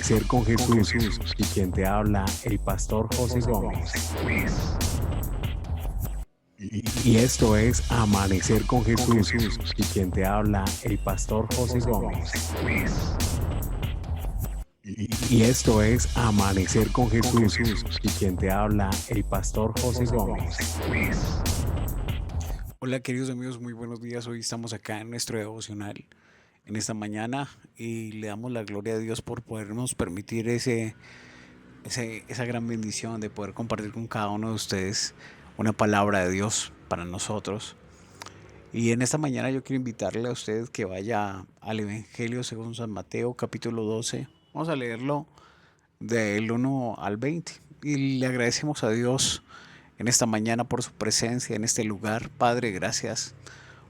Ser con Jesús y quien te habla, el pastor José Gómez. Y esto es Amanecer con Jesús y quien te habla, el pastor José Gómez. Y esto es Amanecer con Jesús y quien te habla, el pastor José Gómez. Hola queridos amigos, muy buenos días. Hoy estamos acá en nuestro devocional en esta mañana y le damos la gloria a Dios por podernos permitir esa gran bendición de poder compartir con cada uno de ustedes una palabra de Dios para nosotros. Y en esta mañana yo quiero invitarle a usted que vaya al Evangelio según San Mateo capítulo 12. Vamos a leerlo del 1 al 20 y le agradecemos a Dios en esta mañana por su presencia en este lugar. Padre, gracias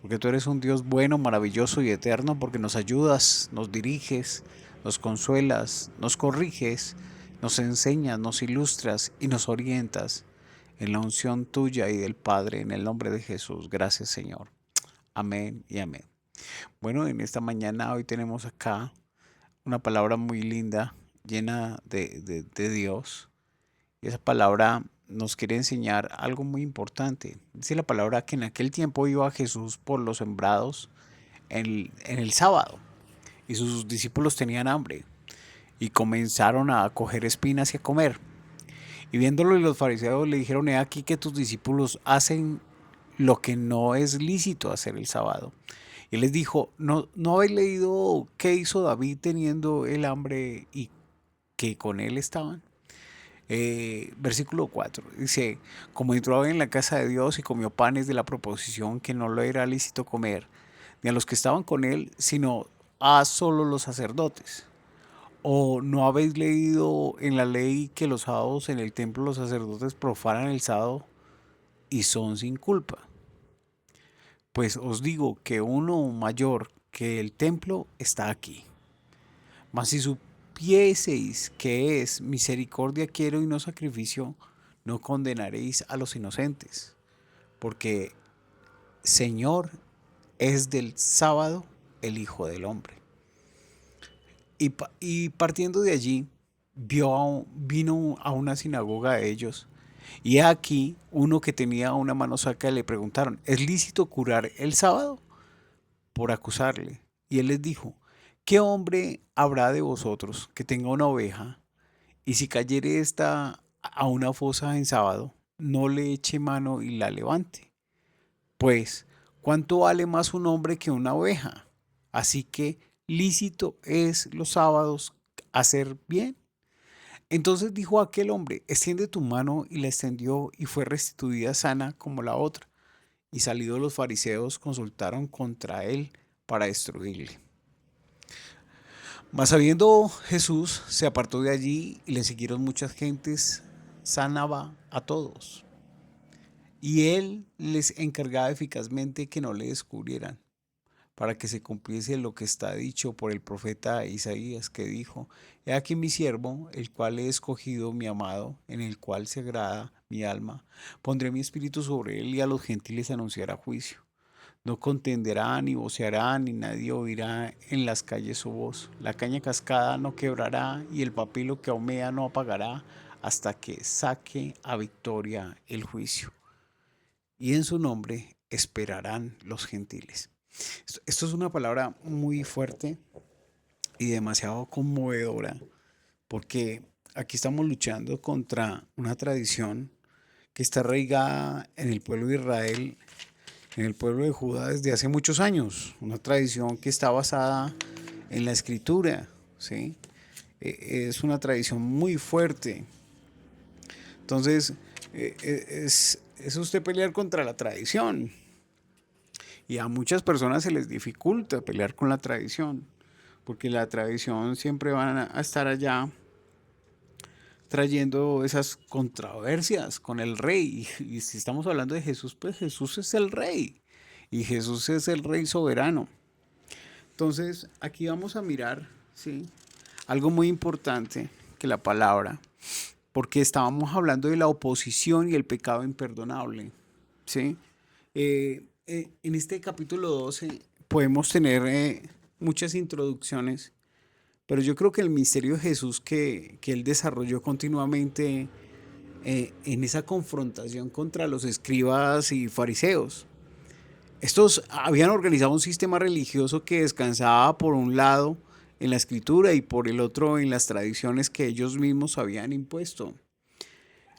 porque tú eres un Dios bueno, maravilloso y eterno, porque nos ayudas, nos diriges, nos consuelas, nos corriges, nos enseñas, nos ilustras y nos orientas en la unción tuya y del Padre, en el nombre de Jesús. Gracias, Señor. Amén y amén. Bueno, en esta mañana hoy tenemos acá una palabra muy linda, llena de Dios. Y esa palabra nos quiere enseñar algo muy importante. Dice la palabra que en aquel tiempo iba Jesús por los sembrados en el sábado y sus discípulos tenían hambre y comenzaron a coger espinas y a comer. Y viéndolo los fariseos le dijeron, he aquí que tus discípulos hacen lo que no es lícito hacer el sábado. Y les dijo, ¿no habéis leído qué hizo David teniendo el hambre y que con él estaban? Versículo 4 dice, como entró en la casa de Dios y comió panes de la proposición que no le era lícito comer, ni a los que estaban con él, sino a solo los sacerdotes. ¿O no habéis leído en la ley que los sábados en el templo los sacerdotes profanan el sábado y son sin culpa? Pues os digo que uno mayor que el templo está aquí. Mas si supieseis que es misericordia quiero y no sacrificio, no condenaréis a los inocentes, porque Señor es del sábado el Hijo del Hombre. Y partiendo de allí, vino a una sinagoga de ellos, y aquí uno que tenía una mano saca le preguntaron, ¿es lícito curar el sábado? Por acusarle. Y él les dijo, ¿qué hombre habrá de vosotros que tenga una oveja y si cayere esta a una fosa en sábado, no le eche mano y la levante? Pues, ¿cuánto vale más un hombre que una oveja? Así que lícito es los sábados hacer bien. Entonces dijo aquel hombre, extiende tu mano, y la extendió y fue restituida sana como la otra. Y salidos los fariseos consultaron contra él para destruirle. Mas habiendo Jesús se apartó de allí y le siguieron muchas gentes, sanaba a todos. Y él les encargaba eficazmente que no le descubrieran, para que se cumpliese lo que está dicho por el profeta Isaías, que dijo, he aquí mi siervo, el cual he escogido, mi amado, en el cual se agrada mi alma. Pondré mi espíritu sobre él y a los gentiles anunciará juicio. No contenderá, ni voceará, ni nadie oirá en las calles su voz. La caña cascada no quebrará, y el papiro que humea no apagará, hasta que saque a victoria el juicio. Y en su nombre esperarán los gentiles. Esto es una palabra muy fuerte y demasiado conmovedora, porque aquí estamos luchando contra una tradición que está arraigada en el pueblo de Israel, en el pueblo de Judá desde hace muchos años, una tradición que está basada en la escritura, ¿sí? Es una tradición muy fuerte. Entonces, es usted pelear contra la tradición. Y a muchas personas se les dificulta pelear con la tradición, porque la tradición siempre van a estar allá trayendo esas controversias con el rey. Y si estamos hablando de Jesús, pues Jesús es el rey. Y Jesús es el rey soberano. Entonces, aquí vamos a mirar, ¿sí? Algo muy importante que la palabra, porque estábamos hablando de la oposición y el pecado imperdonable, ¿sí? En este capítulo 12 podemos tener muchas introducciones, Pero yo creo que el misterio de Jesús que él desarrolló continuamente en esa confrontación contra los escribas y fariseos. Estos habían organizado un sistema religioso que descansaba por un lado en la escritura y por el otro en las tradiciones que ellos mismos habían impuesto.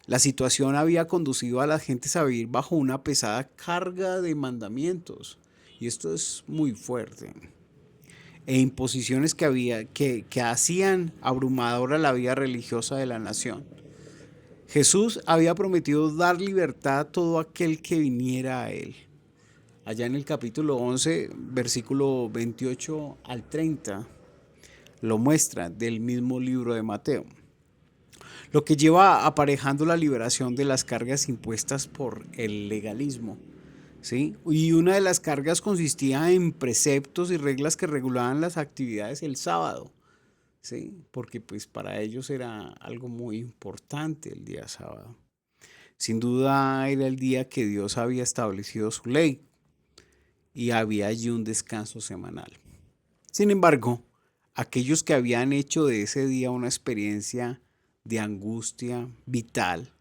La situación había conducido a las gentes a vivir bajo una pesada carga de mandamientos, y esto es muy fuerte, e imposiciones que hacían abrumadora la vida religiosa de la nación. Jesús había prometido dar libertad a todo aquel que viniera a él. Allá en el capítulo 11, versículo 28 al 30, lo muestra del mismo libro de Mateo. Lo que lleva aparejando la liberación de las cargas impuestas por el legalismo. ¿Sí? Y una de las cargas consistía en preceptos y reglas que regulaban las actividades el sábado. ¿Sí? Porque pues para ellos era algo muy importante el día sábado. Sin duda era el día que Dios había establecido su ley y había allí un descanso semanal. Sin embargo, aquellos que habían hecho de ese día una experiencia de angustia vital,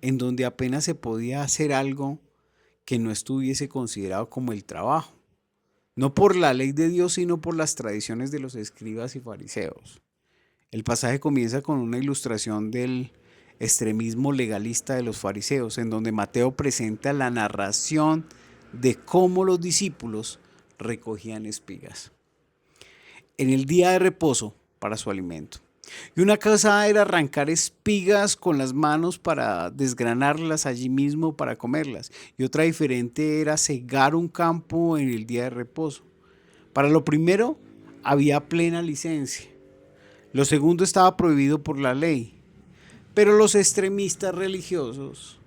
en donde apenas se podía hacer algo que no estuviese considerado como el trabajo, no por la ley de Dios, sino por las tradiciones de los escribas y fariseos. El pasaje comienza con una ilustración del extremismo legalista de los fariseos, en donde Mateo presenta la narración de cómo los discípulos recogían espigas en el día de reposo para su alimento. Y una cosa era arrancar espigas con las manos para desgranarlas allí mismo para comerlas. Y otra diferente era cegar un campo en el día de reposo. Para lo primero había plena licencia. Lo segundo estaba prohibido por la ley. Pero los extremistas religiosos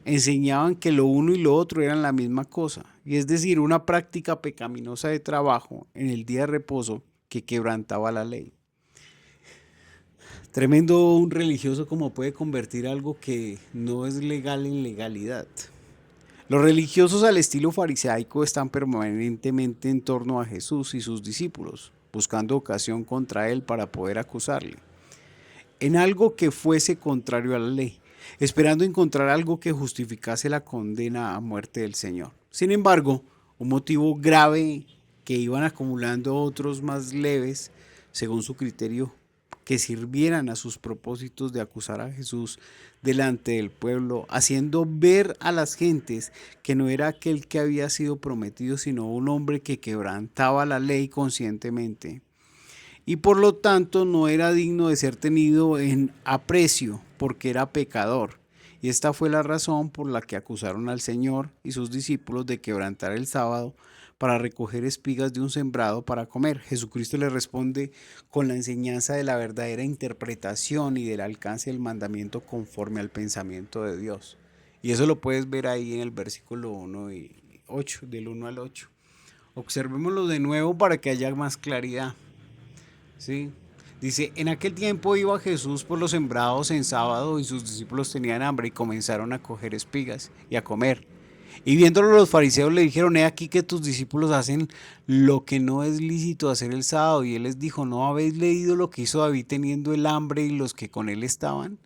enseñaban que lo uno y lo otro eran la misma cosa. Y es decir, una práctica pecaminosa de trabajo en el día de reposo que quebrantaba la ley. Tremendo un religioso como puede convertir algo que no es legal en legalidad. Los religiosos al estilo farisaico están permanentemente en torno a Jesús y sus discípulos, buscando ocasión contra él para poder acusarle en algo que fuese contrario a la ley, esperando encontrar algo que justificase la condena a muerte del Señor. Sin embargo, un motivo grave que iban acumulando otros más leves, según su criterio, que sirvieran a sus propósitos de acusar a Jesús delante del pueblo, haciendo ver a las gentes que no era aquel que había sido prometido, sino un hombre que quebrantaba la ley conscientemente y por lo tanto no era digno de ser tenido en aprecio porque era pecador. Y esta fue la razón por la que acusaron al Señor y sus discípulos de quebrantar el sábado para recoger espigas de un sembrado para comer. Jesucristo le responde con la enseñanza de la verdadera interpretación y del alcance del mandamiento conforme al pensamiento de Dios. Y eso lo puedes ver ahí en el versículo 1 y 8, del 1 al 8. Observémoslo de nuevo para que haya más claridad. ¿Sí? Dice, en aquel tiempo iba Jesús por los sembrados en sábado y sus discípulos tenían hambre y comenzaron a coger espigas y a comer. Y viéndolo los fariseos le dijeron, he aquí que tus discípulos hacen lo que no es lícito hacer el sábado. Y él les dijo, ¿no habéis leído lo que hizo David teniendo el hambre y los que con él estaban?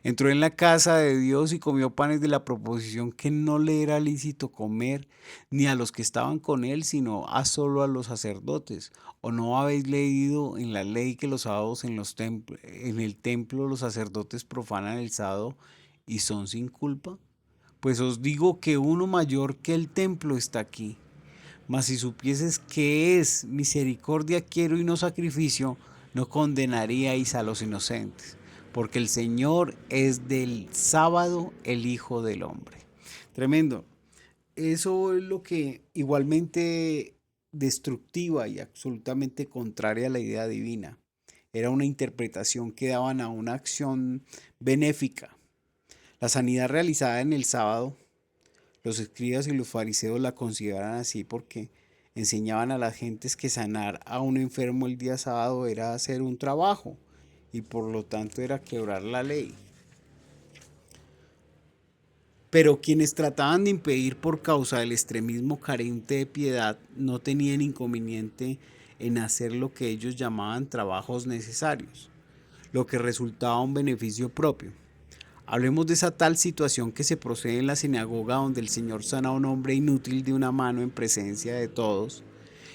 Entró en la casa de Dios y comió panes de la proposición que no le era lícito comer ni a los que estaban con él, sino a solo a los sacerdotes. ¿O no habéis leído en la ley que los sábados en el templo los sacerdotes profanan el sábado y son sin culpa? Pues os digo que uno mayor que el templo está aquí. Mas si supieses que es misericordia quiero y no sacrificio, no condenaríais a los inocentes, porque el Señor es del sábado el Hijo del Hombre. Tremendo. Eso es lo que igualmente destructiva y absolutamente contraria a la idea divina. Era una interpretación que daban a una acción benéfica. La sanidad realizada en el sábado, los escribas y los fariseos la consideraban así porque enseñaban a las gentes que sanar a un enfermo el día sábado era hacer un trabajo y por lo tanto era quebrar la ley. Pero quienes trataban de impedir por causa del extremismo carente de piedad no tenían inconveniente en hacer lo que ellos llamaban trabajos necesarios, lo que resultaba un beneficio propio. Hablemos de esa tal situación que se procede en la sinagoga donde el Señor sana a un hombre inútil de una mano en presencia de todos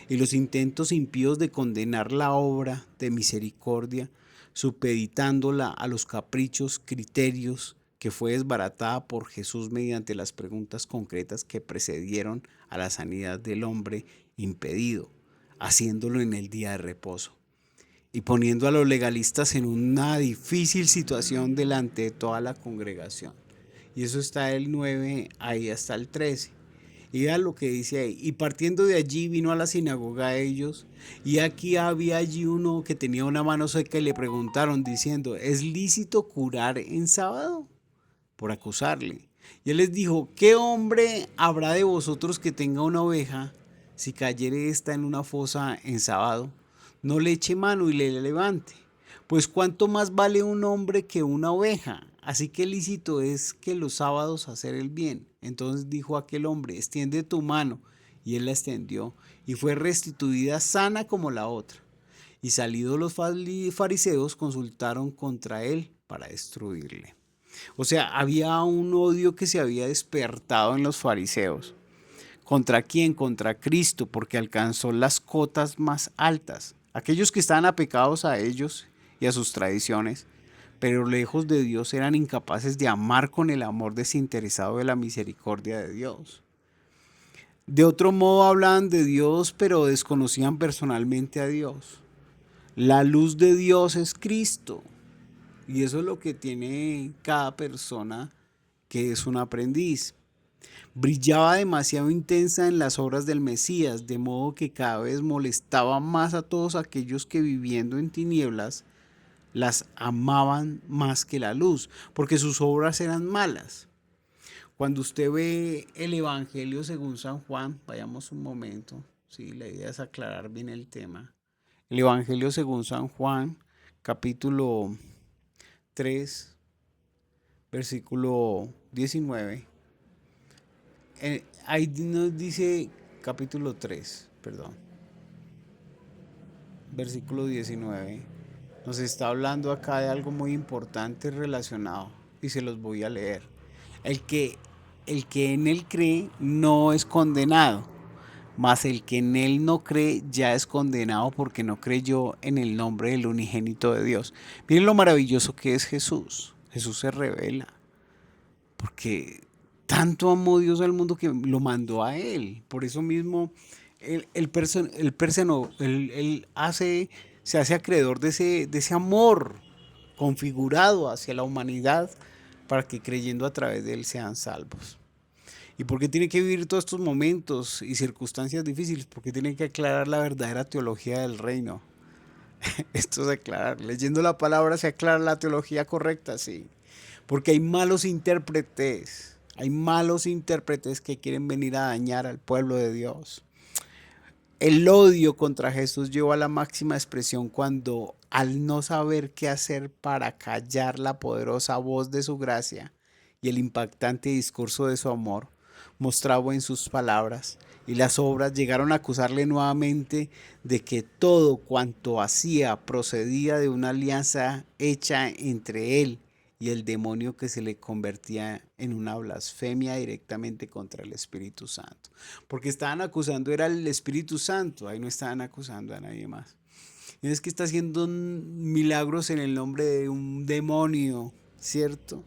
y los intentos impíos de condenar la obra de misericordia, supeditándola a los caprichos, criterios que fue desbaratada por Jesús mediante las preguntas concretas que precedieron a la sanidad del hombre impedido, haciéndolo en el día de reposo y poniendo a los legalistas en una difícil situación delante de toda la congregación. Y eso está del 9 ahí hasta el 13. Y vean lo que dice ahí. Y partiendo de allí vino a la sinagoga a ellos, y aquí había allí uno que tenía una mano seca y le preguntaron diciendo, ¿es lícito curar en sábado? Por acusarle. Y él les dijo, ¿qué hombre habrá de vosotros que tenga una oveja, si cayere esta en una fosa en sábado, no le eche mano y le levante? Pues cuánto más vale un hombre que una oveja. Así que lícito es que los sábados hacer el bien. Entonces dijo aquel hombre, extiende tu mano. Y él la extendió, y fue restituida sana como la otra. Y salidos los fariseos consultaron contra él para destruirle. O sea, había un odio que se había despertado en los fariseos. ¿Contra quién? Contra Cristo, porque alcanzó las cotas más altas. Aquellos que estaban apegados a ellos y a sus tradiciones, pero lejos de Dios eran incapaces de amar con el amor desinteresado de la misericordia de Dios. De otro modo hablaban de Dios, pero desconocían personalmente a Dios. La luz de Dios es Cristo. Y eso es lo que tiene cada persona que es un aprendiz. Brillaba demasiado intensa en las obras del Mesías, de modo que cada vez molestaba más a todos aquellos que viviendo en tinieblas las amaban más que la luz, porque sus obras eran malas. Cuando usted ve el Evangelio según San Juan, vayamos un momento, sí, la idea es aclarar bien el tema. El Evangelio según San Juan, capítulo 3, versículo 19. Ahí nos dice capítulo 3, perdón, versículo 19. Nos está hablando acá de algo muy importante relacionado y se los voy a leer. El que, el que en él cree no es condenado, mas el que en él no cree ya es condenado porque no creyó en el nombre del unigénito de Dios. Miren lo maravilloso que es Jesús. Jesús se revela porque tanto amó Dios al mundo que lo mandó a él. Por eso mismo él se hace acreedor de ese amor configurado hacia la humanidad para que creyendo a través de él sean salvos. ¿Y por qué tiene que vivir todos estos momentos y circunstancias difíciles? Porque tiene que aclarar la verdadera teología del reino. Esto es aclarar. Leyendo la palabra se aclara la teología correcta, sí. Porque hay malos intérpretes que quieren venir a dañar al pueblo de Dios. El odio contra Jesús llevó a la máxima expresión cuando, al no saber qué hacer para callar la poderosa voz de su gracia y el impactante discurso de su amor, mostrado en sus palabras y las obras, llegaron a acusarle nuevamente de que todo cuanto hacía procedía de una alianza hecha entre él y el demonio, que se le convertía en una blasfemia directamente contra el Espíritu Santo. Porque estaban acusando era el Espíritu Santo, ahí no estaban acusando a nadie más. Y es que está haciendo milagros en el nombre de un demonio, ¿cierto?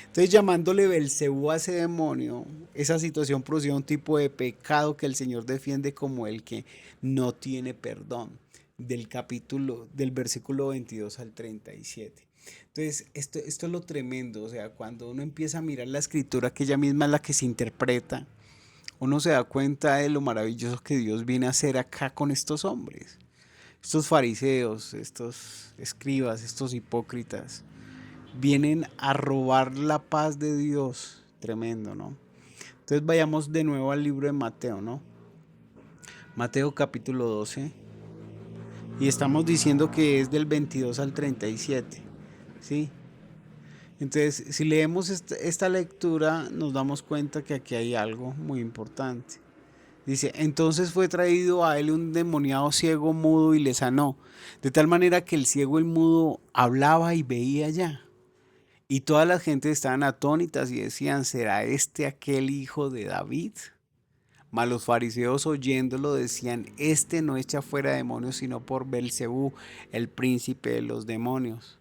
Entonces, llamándole Belcebú a ese demonio, esa situación produce un tipo de pecado que el Señor defiende como el que no tiene perdón, del versículo 22 al 37. Entonces, esto es lo tremendo, o sea, cuando uno empieza a mirar la escritura, que ella misma es la que se interpreta, uno se da cuenta de lo maravilloso que Dios viene a hacer acá con estos hombres, estos fariseos, estos escribas, estos hipócritas, vienen a robar la paz de Dios, tremendo, ¿no? Entonces vayamos de nuevo al libro de Mateo, ¿no? Mateo capítulo 12, y estamos diciendo que es del 22 al 37, ¿sí? Entonces, si leemos esta lectura, nos damos cuenta que aquí hay algo muy importante. Dice, entonces fue traído a él un endemoniado ciego, mudo, y le sanó, de tal manera que el ciego y el mudo hablaba y veía ya. Y todas las gentes estaban atónitas y decían, ¿será este aquel hijo de David? Mas los fariseos oyéndolo decían, este no echa fuera demonios sino por Belcebú, el príncipe de los demonios.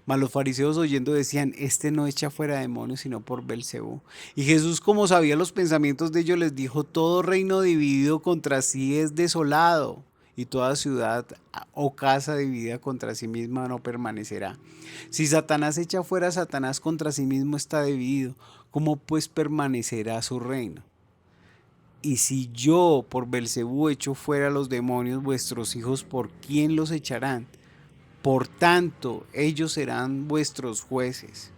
Mas los fariseos oyendo decían, este no echa fuera demonios sino por Belcebú. Y Jesús, como sabía los pensamientos de ellos, les dijo, todo reino dividido contra sí es desolado, y toda ciudad o casa dividida contra sí misma no permanecerá. Si Satanás echa fuera a Satanás, contra sí mismo está dividido. ¿Cómo pues permanecerá su reino? Y si yo por Belcebú echo fuera los demonios, vuestros hijos, ¿por quién los echarán? Por tanto, ellos serán vuestros jueces.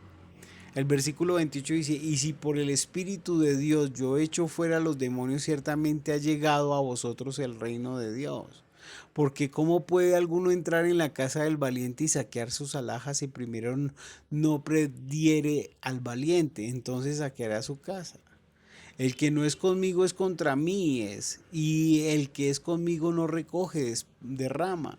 El versículo 28 dice, y si por el Espíritu de Dios yo echo fuera los demonios, ciertamente ha llegado a vosotros el reino de Dios. Porque ¿cómo puede alguno entrar en la casa del valiente y saquear sus alhajas si primero no prediere al valiente? Entonces saqueará su casa. El que no es conmigo es contra mí es, y el que es conmigo no recoge, derrama.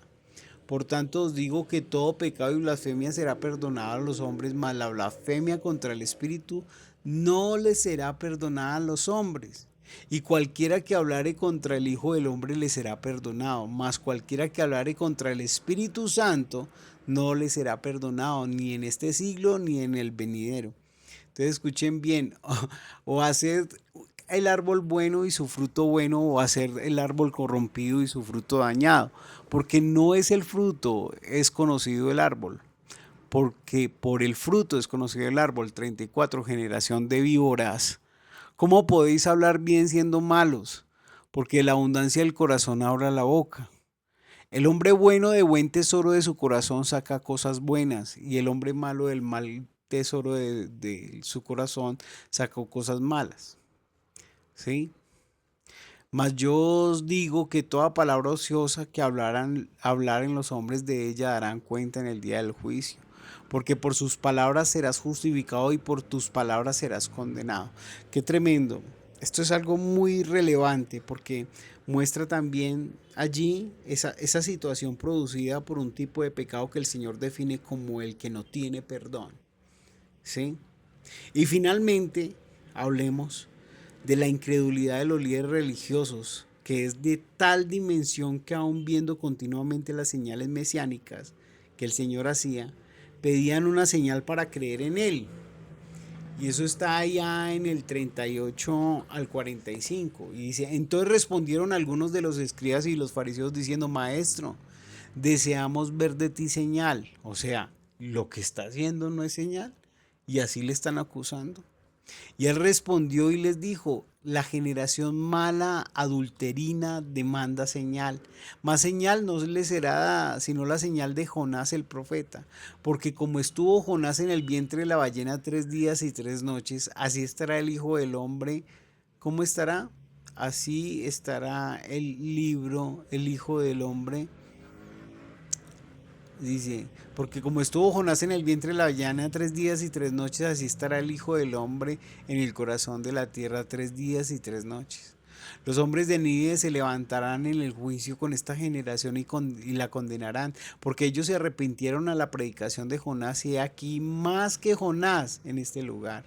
Por tanto os digo que todo pecado y blasfemia será perdonado a los hombres, mas la blasfemia contra el Espíritu no le será perdonada a los hombres. Y cualquiera que hablare contra el Hijo del Hombre le será perdonado, mas cualquiera que hablare contra el Espíritu Santo no le será perdonado, ni en este siglo ni en el venidero. Entonces escuchen bien, o hacer el árbol bueno y su fruto bueno, o hacer el árbol corrompido y su fruto dañado, porque no es el fruto, es conocido el árbol, porque por el fruto es conocido el árbol. 34, generación de víboras. ¿Cómo podéis hablar bien siendo malos? Porque la abundancia del corazón abra la boca. El hombre bueno de buen tesoro de su corazón saca cosas buenas, y el hombre malo del mal tesoro de su corazón sacó cosas malas. ¿Sí? Mas yo os digo que toda palabra ociosa que hablaren los hombres de ella darán cuenta en el día del juicio. Porque por sus palabras serás justificado y por tus palabras serás condenado. Qué tremendo. Esto es algo muy relevante porque muestra también allí esa situación producida por un tipo de pecado que el Señor define como el que no tiene perdón. ¿Sí? Y finalmente, hablemos de la incredulidad de los líderes religiosos, que es de tal dimensión que aún viendo continuamente las señales mesiánicas que el Señor hacía, pedían una señal para creer en Él. Y eso está allá en el 38 al 45. Y dice, entonces respondieron algunos de los escribas y los fariseos diciendo, maestro, deseamos ver de ti señal. O sea, lo que está haciendo no es señal. Y así le están acusando. Y él respondió y les dijo, la generación mala, adulterina, demanda señal. Más señal no le será dada, sino la señal de Jonás el profeta. Porque como estuvo Jonás en el vientre de la ballena 3 días y 3 noches, así estará el Hijo del Hombre. ¿Cómo estará? Así estará el libro, el Hijo del Hombre. Dice, porque como estuvo Jonás en el vientre de la ballena 3 días y 3 noches, así estará el Hijo del Hombre en el corazón de la tierra 3 días y 3 noches. Los hombres de Nínive se levantarán en el juicio con esta generación y la condenarán, porque ellos se arrepintieron a la predicación de Jonás, y aquí más que Jonás en este lugar.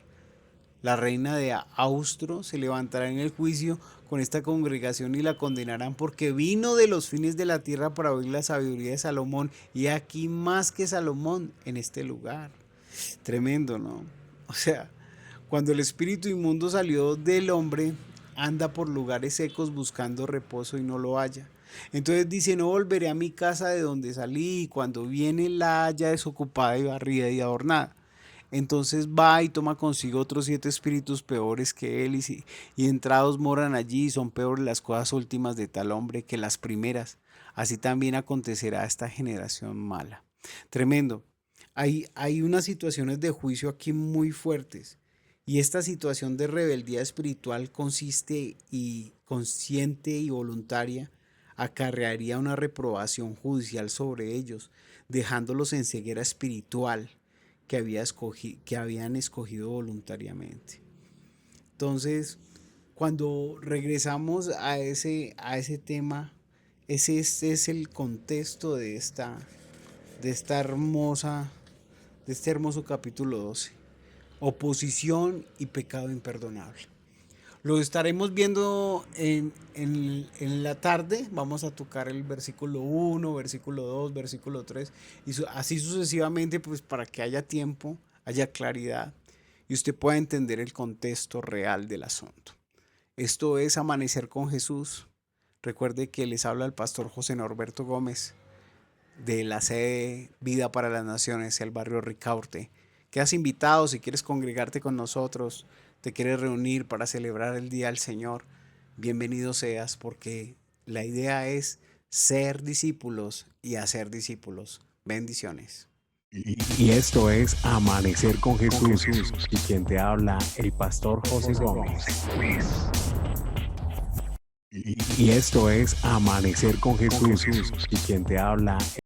La reina de Austro se levantará en el juicio con esta congregación y la condenarán, porque vino de los fines de la tierra para oír la sabiduría de Salomón, y aquí más que Salomón en este lugar. Tremendo, ¿no? O sea, cuando el espíritu inmundo salió del hombre, anda por lugares secos buscando reposo y no lo halla. Entonces dice, no volveré a mi casa de donde salí, y cuando viene la halla desocupada y barrida y adornada. Entonces va y toma consigo otros 7 espíritus peores que él, y entrados moran allí, y son peores las cosas últimas de tal hombre que las primeras. Así también acontecerá a esta generación mala. Tremendo. Hay unas situaciones de juicio aquí muy fuertes. Y esta situación de rebeldía espiritual consiste y consciente y voluntaria acarrearía una reprobación judicial sobre ellos, dejándolos en ceguera espiritual que habían escogido voluntariamente. Entonces, cuando regresamos a ese tema, ese es el contexto de esta hermosa, de este hermoso capítulo 12. Oposición y pecado imperdonable. Lo estaremos viendo en la tarde. Vamos a tocar el versículo 1, versículo 2, versículo 3 y así sucesivamente, pues para que haya tiempo, haya claridad y usted pueda entender el contexto real del asunto. Esto es Amanecer con Jesús. Recuerde que les habla el pastor José Norberto Gómez de la sede Vida para las Naciones, el barrio Ricaurte. Quedas invitado si quieres congregarte con nosotros, te quieres reunir para celebrar el Día del Señor. Bienvenido seas, porque la idea es ser discípulos y hacer discípulos. Bendiciones. Y esto es Amanecer con Jesús. Y quien te habla, el pastor José Gómez. Y esto es Amanecer con Jesús. Y quien te habla,